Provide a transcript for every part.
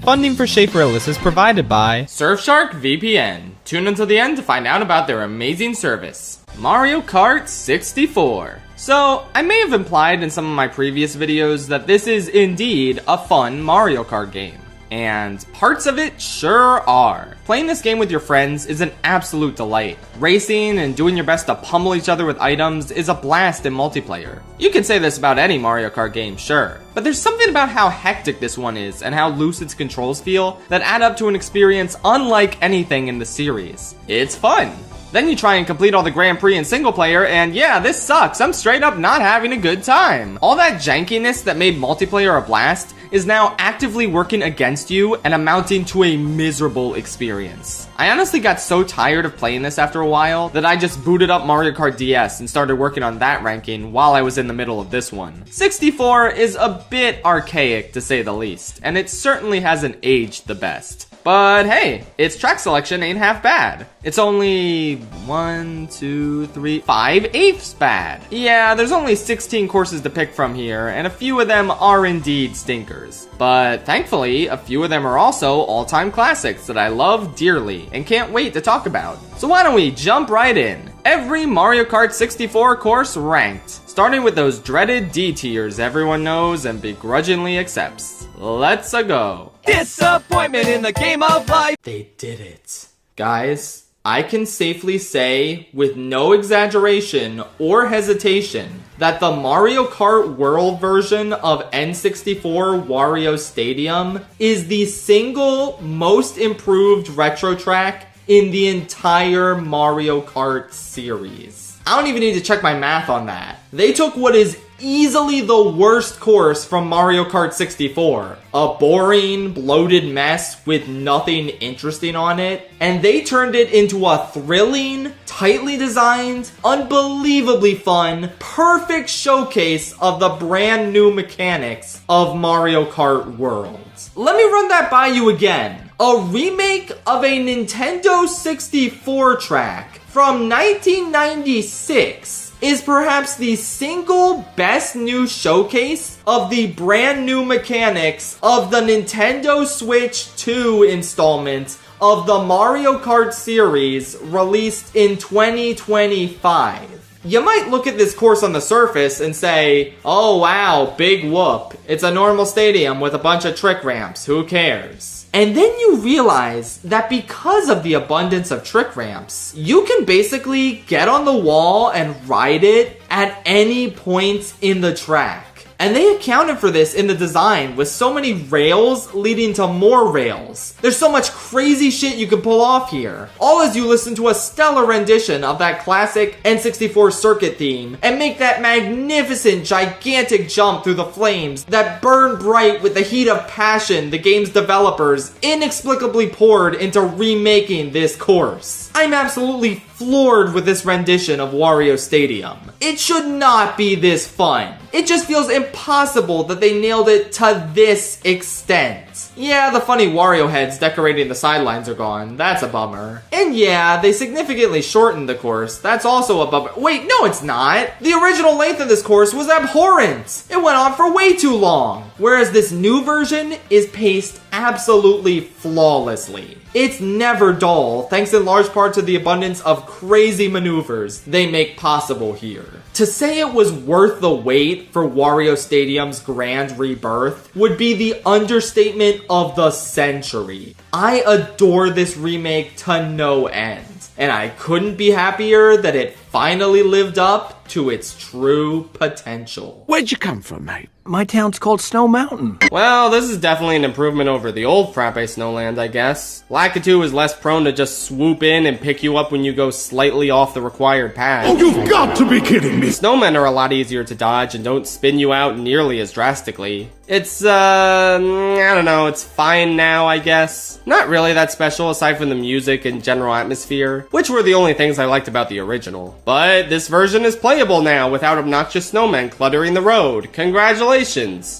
Funding for Schaffrillas is provided by Surfshark VPN. Tune until the end to find out about their amazing service. Mario Kart 64. So, I may have implied in some of my previous videos that this is indeed a fun Mario Kart game. And parts of it sure are. Playing this game with your friends is an absolute delight. Racing and doing your best to pummel each other with items is a blast in multiplayer. You can say this about any Mario Kart game, sure. But there's something about how hectic this one is and how loose its controls feel that add up to an experience unlike anything in the series. It's fun. Then you try and complete all the Grand Prix in single player, and yeah, this sucks. I'm straight up not having a good time. All that jankiness that made multiplayer a blast is now actively working against you and amounting to a miserable experience. I honestly got so tired of playing this after a while that I just booted up Mario Kart DS and started working on that ranking while I was in the middle of this one. 64 is a bit archaic to say the least, and it certainly hasn't aged the best. But hey, its track selection ain't half bad. It's only 5/8 bad. Yeah, there's only 16 courses to pick from here, and a few of them are indeed stinkers. But thankfully, a few of them are also all-time classics that I love dearly and can't wait to talk about. So why don't we jump right in? Every Mario Kart 64 course ranked, starting with those dreaded D tiers everyone knows and begrudgingly accepts. Let's go. Disappointment in the game of life. They did it. Guys, I can safely say, with no exaggeration or hesitation, that the Mario Kart World version of N64 Wario Stadium is the single most improved retro track in the entire Mario Kart series. I don't even need to check my math on that. They took what is easily the worst course from Mario Kart 64, a boring, bloated mess with nothing interesting on it, and they turned it into a thrilling, tightly designed, unbelievably fun, perfect showcase of the brand new mechanics of Mario Kart World. Let me run that by you again. A remake of a Nintendo 64 track from 1996 is perhaps the single best new showcase of the brand new mechanics of the Nintendo Switch 2 installment of the Mario Kart series released in 2025. You might look at this course on the surface and say, oh wow, big whoop. It's a normal stadium with a bunch of trick ramps, who cares? And then you realize that because of the abundance of trick ramps, you can basically get on the wall and ride it at any point in the track. And they accounted for this in the design with so many rails leading to more rails. There's so much crazy shit you can pull off here. All as you listen to a stellar rendition of that classic N64 circuit theme and make that magnificent, gigantic jump through the flames that burn bright with the heat of passion the game's developers inexplicably poured into remaking this course. I'm absolutely floored with this rendition of Wario Stadium. It should not be this fun. It just feels impossible that they nailed it to this extent. Yeah, the funny Wario heads decorating the sidelines are gone. That's a bummer. And yeah, they significantly shortened the course. That's also a bummer. Wait, no it's not. The original length of this course was abhorrent. It went on for way too long. Whereas this new version is paced absolutely flawlessly. It's never dull, thanks in large part to the abundance of crazy maneuvers they make possible here. To say it was worth the wait for Wario Stadium's grand rebirth would be the understatement of the century. I adore this remake to no end, and I couldn't be happier that it finally lived up to its true potential. Where'd you come from, mate? My town's called Snow Mountain. Well, this is definitely an improvement over the old Frappe Snowland, I guess. Lakitu is less prone to just swoop in and pick you up when you go slightly off the required path. Oh, you've got to be kidding me! Snowmen are a lot easier to dodge and don't spin you out nearly as drastically. It's, I don't know, it's fine now, I guess. Not really that special aside from the music and general atmosphere, which were the only things I liked about the original. But this version is playable now without obnoxious snowmen cluttering the road. Congratulations!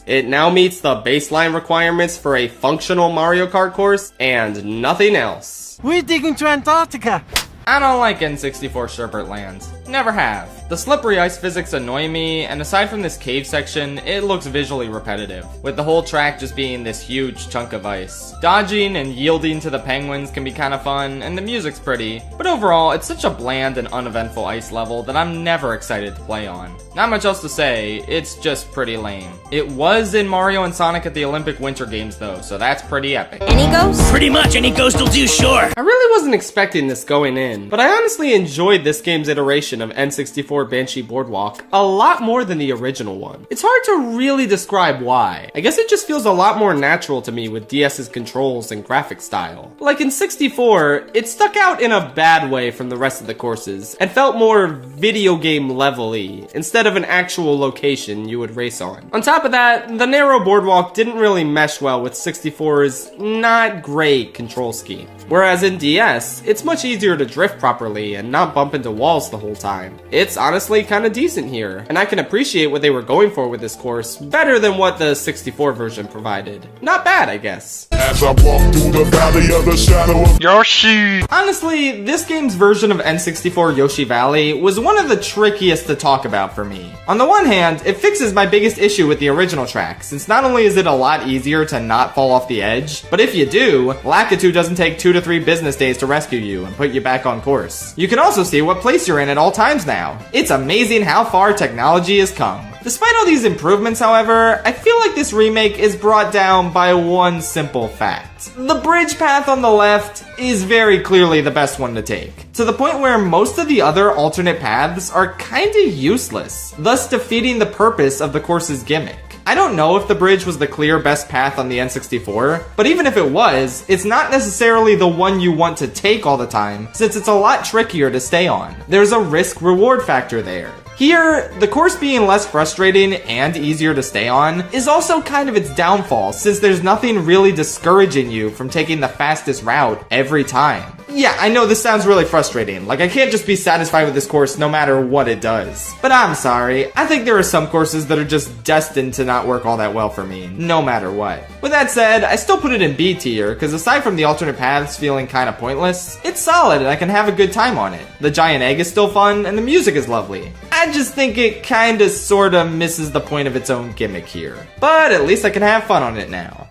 It now meets the baseline requirements for a functional Mario Kart course and nothing else. We're digging to Antarctica. I don't like N64 Sherbert Land. Never have. The slippery ice physics annoy me, and aside from this cave section, it looks visually repetitive, with the whole track just being this huge chunk of ice. Dodging and yielding to the penguins can be kind of fun, and the music's pretty, but overall, it's such a bland and uneventful ice level that I'm never excited to play on. Not much else to say, it's just pretty lame. It was in Mario and Sonic at the Olympic Winter Games though, so that's pretty epic. Any ghost? Pretty much any ghost will do, sure. I really wasn't expecting this going in, but I honestly enjoyed this game's iteration of N64 Banshee Boardwalk a lot more than the original one. It's hard to really describe why. I guess it just feels a lot more natural to me with DS's controls and graphic style. Like in 64, it stuck out in a bad way from the rest of the courses, and felt more video game level-y, instead of an actual location you would race on. On top of that, the narrow boardwalk didn't really mesh well with 64's not great control scheme. Whereas in DS, it's much easier to drift properly and not bump into walls the whole time. It's honestly kinda decent here, and I can appreciate what they were going for with this course better than what the 64 version provided. Not bad, I guess. As I walk through the valley of the shadow of Yoshi! Honestly, this game's version of N64 Yoshi Valley was one of the trickiest to talk about for me. On the one hand, it fixes my biggest issue with the original track, since not only is it a lot easier to not fall off the edge, but if you do, Lakitu doesn't take 2 to 3 business days to rescue you and put you back on course. You can also see what place you're in at all times now. It's amazing how far technology has come. Despite all these improvements, however, I feel like this remake is brought down by one simple fact. The bridge path on the left is very clearly the best one to take, to the point where most of the other alternate paths are kinda useless, thus defeating the purpose of the course's gimmick. I don't know if the bridge was the clear best path on the N64, but even if it was, it's not necessarily the one you want to take all the time, since it's a lot trickier to stay on. There's a risk-reward factor there. Here, the course being less frustrating and easier to stay on is also kind of its downfall, since there's nothing really discouraging you from taking the fastest route every time. Yeah, I know this sounds really frustrating, like I can't just be satisfied with this course no matter what it does. But I'm sorry, I think there are some courses that are just destined to not work all that well for me, no matter what. With that said, I still put it in B tier, because aside from the alternate paths feeling kinda pointless, it's solid and I can have a good time on it. The giant egg is still fun, and the music is lovely. I just think it kinda sorta misses the point of its own gimmick here. But at least I can have fun on it now.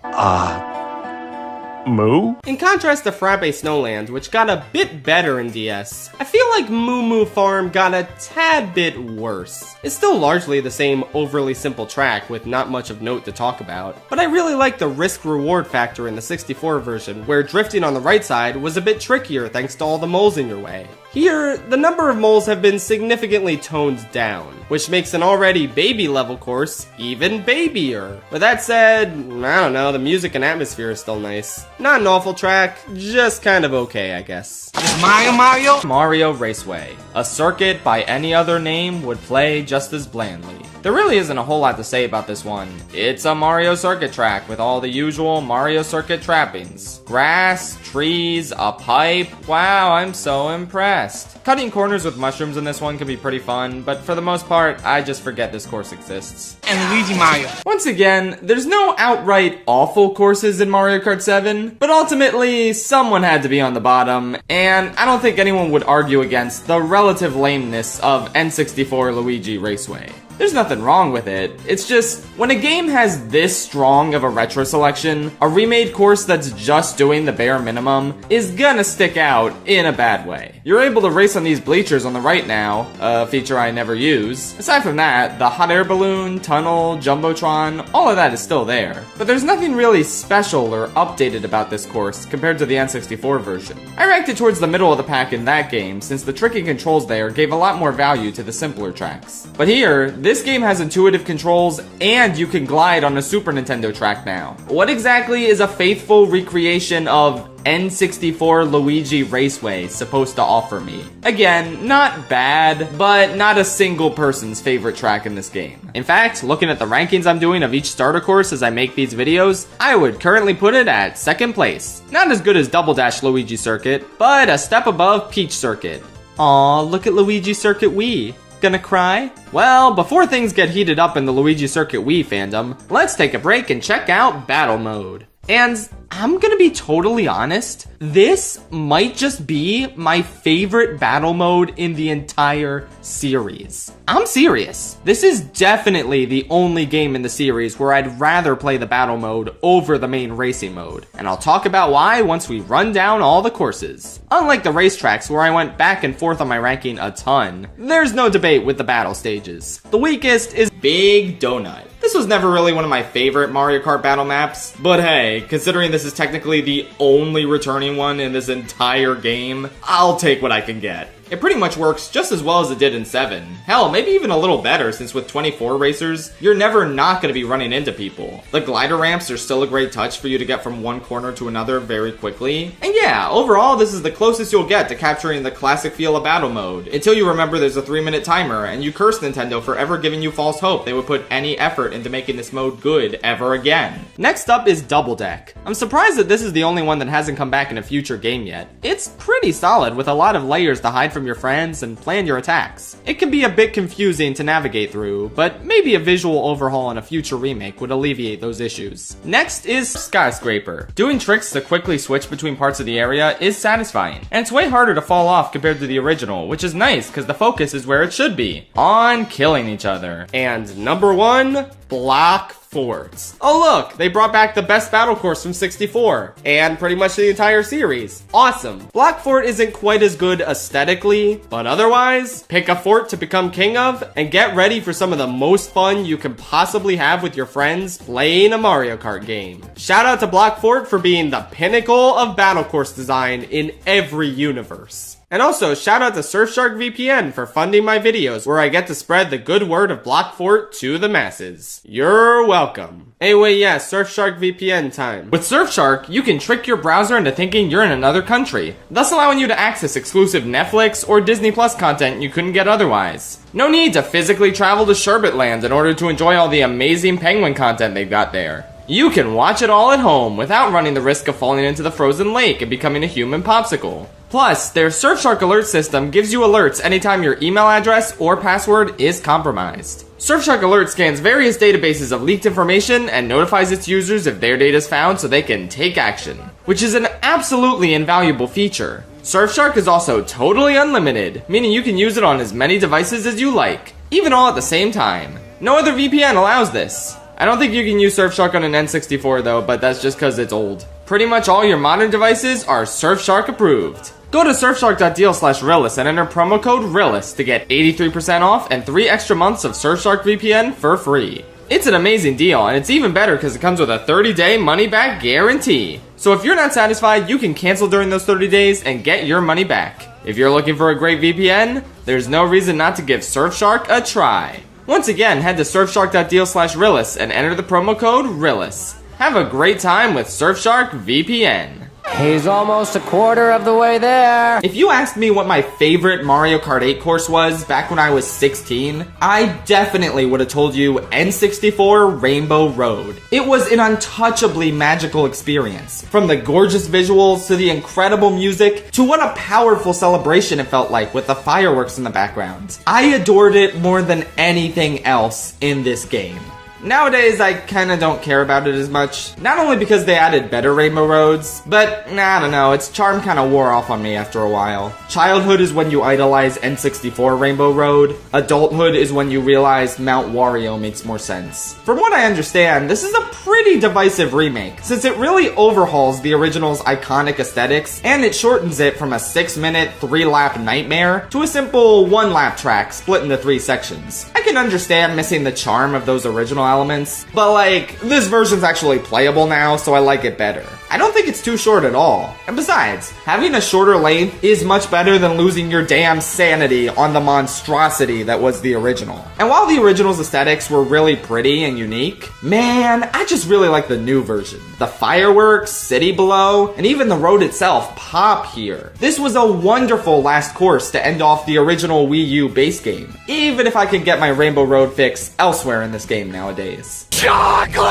Moo? In contrast to Frappe Snowland, which got a bit better in DS, I feel like Moo Moo Farm got a tad bit worse. It's still largely the same overly simple track with not much of note to talk about, but I really like the risk-reward factor in the 64 version, where drifting on the right side was a bit trickier thanks to all the moles in your way. Here, the number of moles have been significantly toned down, which makes an already baby-level course even babier. With that said, I don't know, the music and atmosphere is still nice. Not an awful track, just kind of okay, I guess. Mario Raceway. A circuit by any other name would play just as blandly. There really isn't a whole lot to say about this one. It's a Mario Circuit track with all the usual Mario Circuit trappings. Grass, trees, a pipe. Wow, I'm so impressed. Cutting corners with mushrooms in this one can be pretty fun, but for the most part, I just forget this course exists. And Luigi Mario. Once again, there's no outright awful courses in Mario Kart 7, but ultimately, someone had to be on the bottom, and I don't think anyone would argue against the relative lameness of N64 Luigi Raceway. There's nothing wrong with it. It's just, when a game has this strong of a retro selection, a remade course that's just doing the bare minimum is gonna stick out in a bad way. You're able to race on these bleachers on the right now, a feature I never use. Aside from that, the hot air balloon, tunnel, jumbotron, all of that is still there. But there's nothing really special or updated about this course compared to the N64 version. I ranked it towards the middle of the pack in that game, since the tricky controls there gave a lot more value to the simpler tracks. But here, this game has intuitive controls, and you can glide on a Super Nintendo track now. What exactly is a faithful recreation of N64 Luigi Raceway supposed to offer me? Again, not bad, but not a single person's favorite track in this game. In fact, looking at the rankings I'm doing of each starter course as I make these videos, I would currently put it at 2nd place. Not as good as Double Dash Luigi Circuit, but a step above Peach Circuit. Aw, look at Luigi Circuit Wii. Gonna cry? Well, before things get heated up in the Luigi Circuit Wii fandom, let's take a break and check out Battle Mode. And I'm gonna be totally honest, this might just be my favorite battle mode in the entire series. I'm serious. This is definitely the only game in the series where I'd rather play the battle mode over the main racing mode. And I'll talk about why once we run down all the courses. Unlike the racetracks where I went back and forth on my ranking a ton, there's no debate with the battle stages. The weakest is Big Donut. This was never really one of my favorite Mario Kart battle maps, but hey, considering this is technically the only returning one in this entire game, I'll take what I can get. It pretty much works just as well as it did in 7. Hell, maybe even a little better, since with 24 racers, you're never not going to be running into people. The glider ramps are still a great touch for you to get from one corner to another very quickly. And yeah, overall, this is the closest you'll get to capturing the classic feel of battle mode, until you remember there's a 3-minute timer, and you curse Nintendo for ever giving you false hope they would put any effort into making this mode good ever again. Next up is Double Deck. I'm surprised that this is the only one that hasn't come back in a future game yet. It's pretty solid, with a lot of layers to hide from your friends and plan your attacks. It can be a bit confusing to navigate through, but maybe a visual overhaul in a future remake would alleviate those issues. Next is Skyscraper. Doing tricks to quickly switch between parts of the area is satisfying, and it's way harder to fall off compared to the original, which is nice because the focus is where it should be, on killing each other. And number 1, Block Fort. Oh look, they brought back the best battle course from 64, and pretty much the entire series. Awesome. Block Fort isn't quite as good aesthetically, but otherwise, pick a fort to become king of, and get ready for some of the most fun you can possibly have with your friends playing a Mario Kart game. Shout out to Block Fort for being the pinnacle of battle course design in every universe. And also, shout out to Surfshark VPN for funding my videos, where I get to spread the good word of Block Fort to the masses. You're welcome. Anyway, yeah, Surfshark VPN time. With Surfshark, you can trick your browser into thinking you're in another country, thus allowing you to access exclusive Netflix or Disney Plus content you couldn't get otherwise. No need to physically travel to Sherbet Land in order to enjoy all the amazing penguin content they've got there. You can watch it all at home without running the risk of falling into the frozen lake and becoming a human popsicle. Plus, their Surfshark alert system gives you alerts anytime your email address or password is compromised. Surfshark Alert scans various databases of leaked information and notifies its users if their data is found so they can take action, which is an absolutely invaluable feature. Surfshark is also totally unlimited, meaning you can use it on as many devices as you like, even all at the same time. No other VPN allows this. I don't think you can use Surfshark on an N64 though, but that's just because it's old. Pretty much all your modern devices are Surfshark approved. Go to surfshark.deal/Rillis and enter promo code RILLIS to get 83% off and 3 extra months of Surfshark VPN for free. It's an amazing deal, and it's even better because it comes with a 30-day money-back guarantee. So if you're not satisfied, you can cancel during those 30 days and get your money back. If you're looking for a great VPN, there's no reason not to give Surfshark a try. Once again, head to surfshark.deal/Rillis and enter the promo code RILLIS. Have a great time with Surfshark VPN. He's almost a quarter of the way there. If you asked me what my favorite Mario Kart 8 course was back when I was 16, I definitely would have told you N64 Rainbow Road. It was an untouchably magical experience. From the gorgeous visuals to the incredible music to what a powerful celebration it felt like with the fireworks in the background. I adored it more than anything else in this game. Nowadays, I kinda don't care about it as much. Not only because they added better Rainbow Roads, but I don't know, its charm kinda wore off on me after a while. Childhood is when you idolize N64 Rainbow Road. Adulthood is when you realize Mount Wario makes more sense. From what I understand, this is a pretty divisive remake, since it really overhauls the original's iconic aesthetics, and it shortens it from a 6-minute, 3-lap nightmare to a simple 1-lap track split into 3 sections. I can understand missing the charm of those original elements, but like, this version's actually playable now, so I like it better. I don't think it's too short at all. And besides, having a shorter length is much better than losing your damn sanity on the monstrosity that was the original. And while the original's aesthetics were really pretty and unique, man, I just really like the new version. The fireworks, city below, and even the road itself pop here. This was a wonderful last course to end off the original Wii U base game, even if I can get my Rainbow Road fix elsewhere in this game nowadays. Chocolate!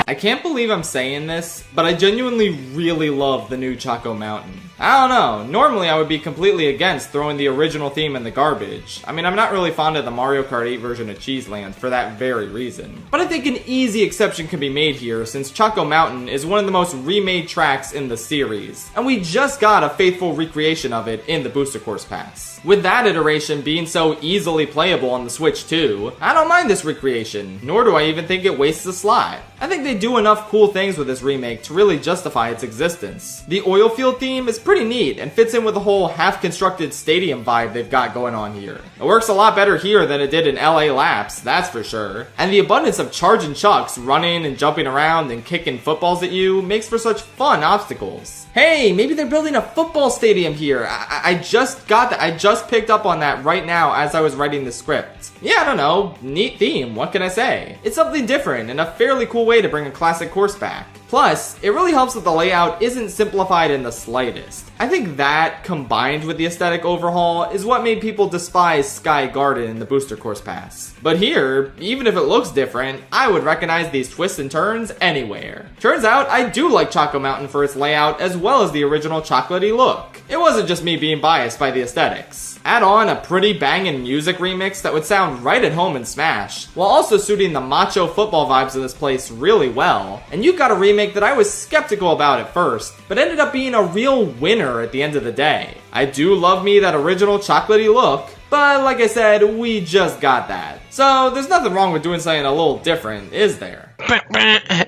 I can't believe I'm saying this, but I genuinely really love the new Choco Mountain. I don't know, normally I would be completely against throwing the original theme in the garbage. I mean, I'm not really fond of the Mario Kart 8 version of Cheeseland for that very reason. But I think an easy exception can be made here since Choco Mountain is one of the most remade tracks in the series, and we just got a faithful recreation of it in the Booster Course Pass. With that iteration being so easily playable on the Switch too, I don't mind this recreation, nor do I even think it wastes a slot. I think they do enough cool things with this remake to really justify its existence. The oil field theme is pretty neat and fits in with the whole half-constructed stadium vibe they've got going on here. It works a lot better here than it did in LA Laps, that's for sure. And the abundance of charging chucks, running and jumping around and kicking footballs at you makes for such fun obstacles. Hey, maybe they're building a football stadium here. I just got that. I just picked up on that right now as I was writing the script. Yeah, I don't know. Neat theme, what can I say? It's something different and a fairly cool way to bring a classic course back. Plus, it really helps that the layout isn't simplified in the slightest. I think that, combined with the aesthetic overhaul, is what made people despise Sky Garden in the Booster Course Pass. But here, even if it looks different, I would recognize these twists and turns anywhere. Turns out, I do like Choco Mountain for its layout as well as the original chocolatey look. It wasn't just me being biased by the aesthetics. Add on a pretty bangin' music remix that would sound right at home in Smash, while also suiting the macho football vibes of this place really well, and you got a remake that I was skeptical about at first, but ended up being a real winner at the end of the day. I do love me that original chocolatey look, but like I said, we just got that. So there's nothing wrong with doing something a little different, is there?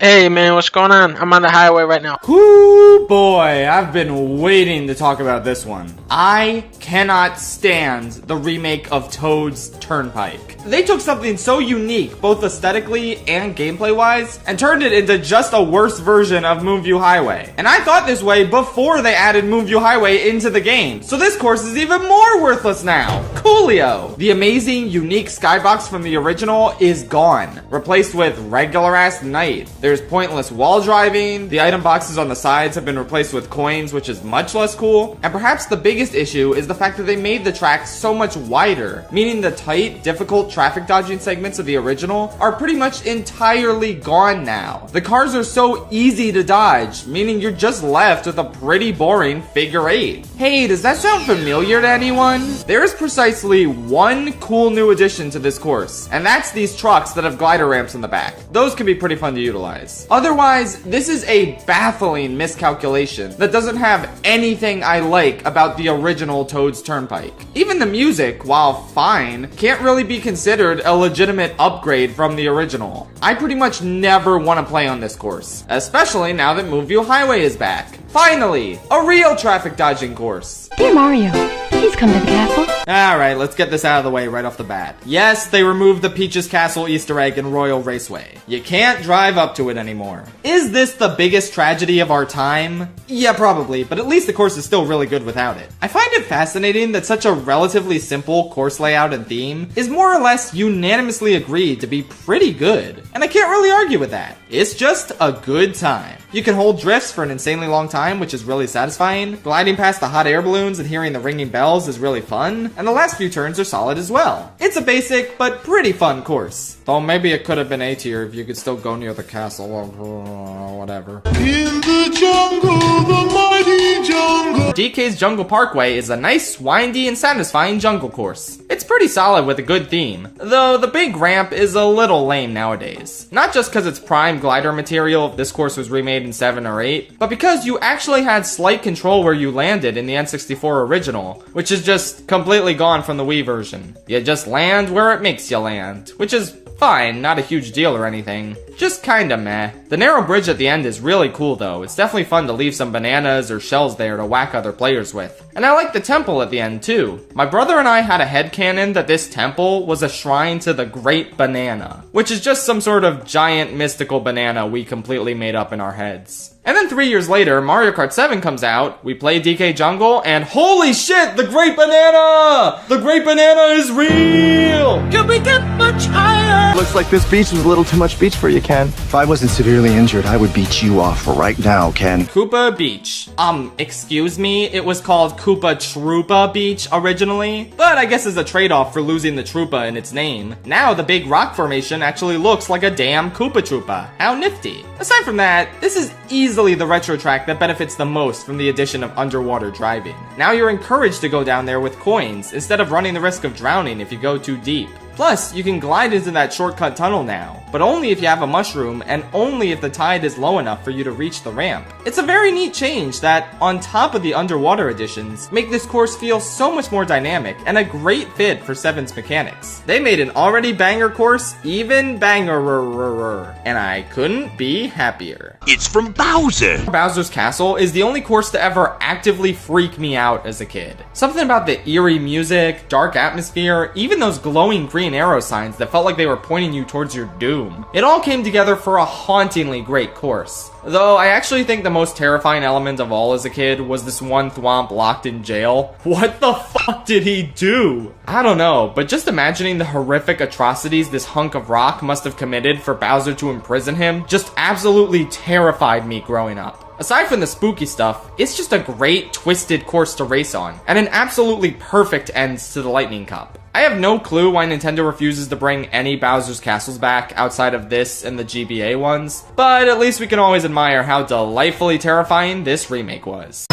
Hey man, what's going on? I'm on the highway right now. Whoo boy, I've been waiting to talk about this one. I cannot stand the remake of Toad's Turnpike. They took something so unique, both aesthetically and gameplay-wise, and turned it into just a worse version of Moonview Highway. And I thought this way before they added Moonview Highway into the game, so this course is even more worthless now. Coolio! The amazing, unique skybox from the original is gone, replaced with regular-ass night. There's pointless wall driving, the item boxes on the sides have been replaced with coins, which is much less cool, and perhaps the biggest issue is the fact that they made the track so much wider, meaning the tight, difficult traffic dodging segments of the original are pretty much entirely gone now. The cars are so easy to dodge, meaning you're just left with a pretty boring figure eight. Hey, does that sound familiar to anyone? There is precisely one cool new addition to this course, and that's these trucks that have glider ramps in the back. Those can be pretty fun to utilize. Otherwise, this is a baffling miscalculation that doesn't have anything I like about the original Toad's Turnpike. Even the music, while fine, can't really be considered a legitimate upgrade from the original. I pretty much never want to play on this course, especially now that Moonview Highway is back. Finally, a real traffic dodging course. Dear Mario, please come to the castle. Alright, let's get this out of the way right off the bat. Yes, they removed the Peach's Castle Easter egg in Royal Raceway. You can't drive up to it anymore. Is this the biggest tragedy of our time? Yeah, probably, but at least the course is still really good without it. I find it fascinating that such a relatively simple course layout and theme is more or less unanimously agreed to be pretty good. And I can't really argue with that. It's just a good time. You can hold drifts for an insanely long time, which is really satisfying. Gliding past the hot air balloons and hearing the ringing bells is really fun. And the last few turns are solid as well. It's a basic, but pretty fun course. Though maybe it could have been A tier if you could still go near the castle or whatever. In the jungle, the mighty jungle. DK's Jungle Parkway is a nice, windy, and satisfying jungle course. It's pretty solid with a good theme, though the big ramp is a little lame nowadays. Not just because it's prime glider material if this course was remade in 7 or 8, but because you actually had slight control where you landed in the N64 original, which is just completely gone from the Wii version. You just land where it makes you land, which is fine, not a huge deal or anything. Just kinda meh. The narrow bridge at the end is really cool though. It's definitely fun to leave some bananas or shells there to whack other players with. And I like the temple at the end too. My brother and I had a headcanon that this temple was a shrine to the Great Banana, which is just some sort of giant mystical banana we completely made up in our heads. And then 3 years later, Mario Kart 7 comes out, we play DK Jungle, and holy shit, the Great Banana! The Great Banana is real! Can we get much higher? Looks like this beach was a little too much beach for you, Ken. If I wasn't severely injured, I would beat you off right now, Ken. Koopa Beach. Excuse me, it was called Koopa Troopa Beach originally, but I guess as a trade-off for losing the Troopa in its name, now the big rock formation actually looks like a damn Koopa Troopa. How nifty. Aside from that, this is easily easily the retro track that benefits the most from the addition of underwater driving. Now you're encouraged to go down there with coins, instead of running the risk of drowning if you go too deep. Plus, you can glide into that shortcut tunnel now, but only if you have a mushroom and only if the tide is low enough for you to reach the ramp. It's a very neat change that, on top of the underwater additions, make this course feel so much more dynamic and a great fit for 7's mechanics. They made an already banger course even banger-er, and I couldn't be happier. It's from Bowser. Bowser's Castle is the only course to ever actively freak me out as a kid. Something about the eerie music, dark atmosphere, even those glowing green arrow signs that felt like they were pointing you towards your doom. It all came together for a hauntingly great course. Though I actually think the most terrifying element of all as a kid was this one thwomp locked in jail. What the fuck did he do? I don't know, but just imagining the horrific atrocities this hunk of rock must have committed for Bowser to imprison him just absolutely terrified me growing up. Aside from the spooky stuff, it's just a great, twisted course to race on, and an absolutely perfect end to the Lightning Cup. I have no clue why Nintendo refuses to bring any Bowser's Castles back outside of this and the GBA ones, but at least we can always admire how delightfully terrifying this remake was.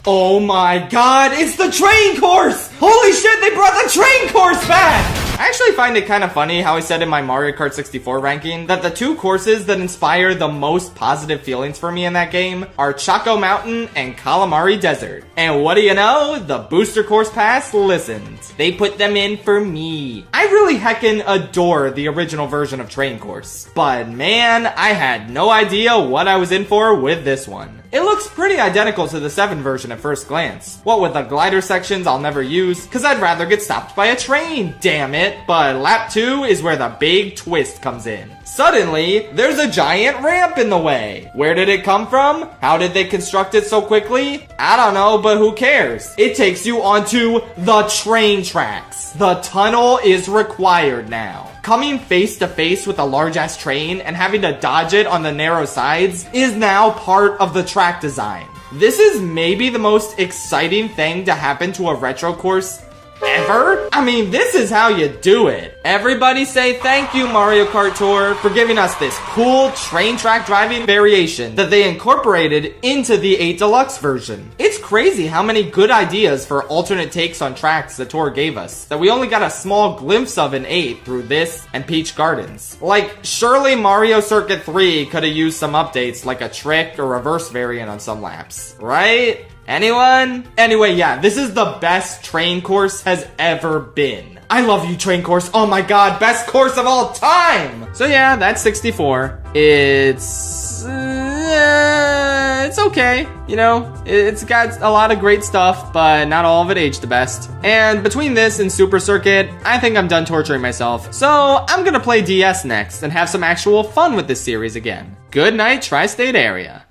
Oh my god, it's the train course! Holy shit, they brought the train course back! I actually find it kind of funny how I said in my Mario Kart 64 ranking that the two courses that inspire the most positive feelings for me in that game are Choco Mountain and Calamari Desert. And what do you know? The Booster Course Pass listened. They put them in for me. I really heckin' adore the original version of Train Course, but man, I had no idea what I was in for with this one. It looks pretty identical to the 7 version at first glance. What with the glider sections I'll never use, cause I'd rather get stopped by a train, damn it. But lap 2 is where the big twist comes in. Suddenly, there's a giant ramp in the way. Where did it come from? How did they construct it so quickly? I don't know, but who cares? It takes you onto the train tracks. The tunnel is required now. Coming face to face with a large-ass train and having to dodge it on the narrow sides is now part of the track design. This is maybe the most exciting thing to happen to a retro course ever? I mean, this is how you do it. Everybody say thank you, Mario Kart Tour, for giving us this cool train track driving variation that they incorporated into the 8 Deluxe version. It's crazy how many good ideas for alternate takes on tracks the Tour gave us that we only got a small glimpse of in 8 through this and Peach Gardens. Like, surely Mario Circuit 3 could have used some updates like a trick or reverse variant on some laps, right? Anyone? Anyway, yeah, this is the best train course has ever been. I love you, train course. Oh my god, best course of all time! So yeah, that's 64. It's okay. You know, it's got a lot of great stuff, but not all of it aged the best. And between this and Super Circuit, I think I'm done torturing myself. So I'm gonna play DS next and have some actual fun with this series again. Good night, Tri-State Area.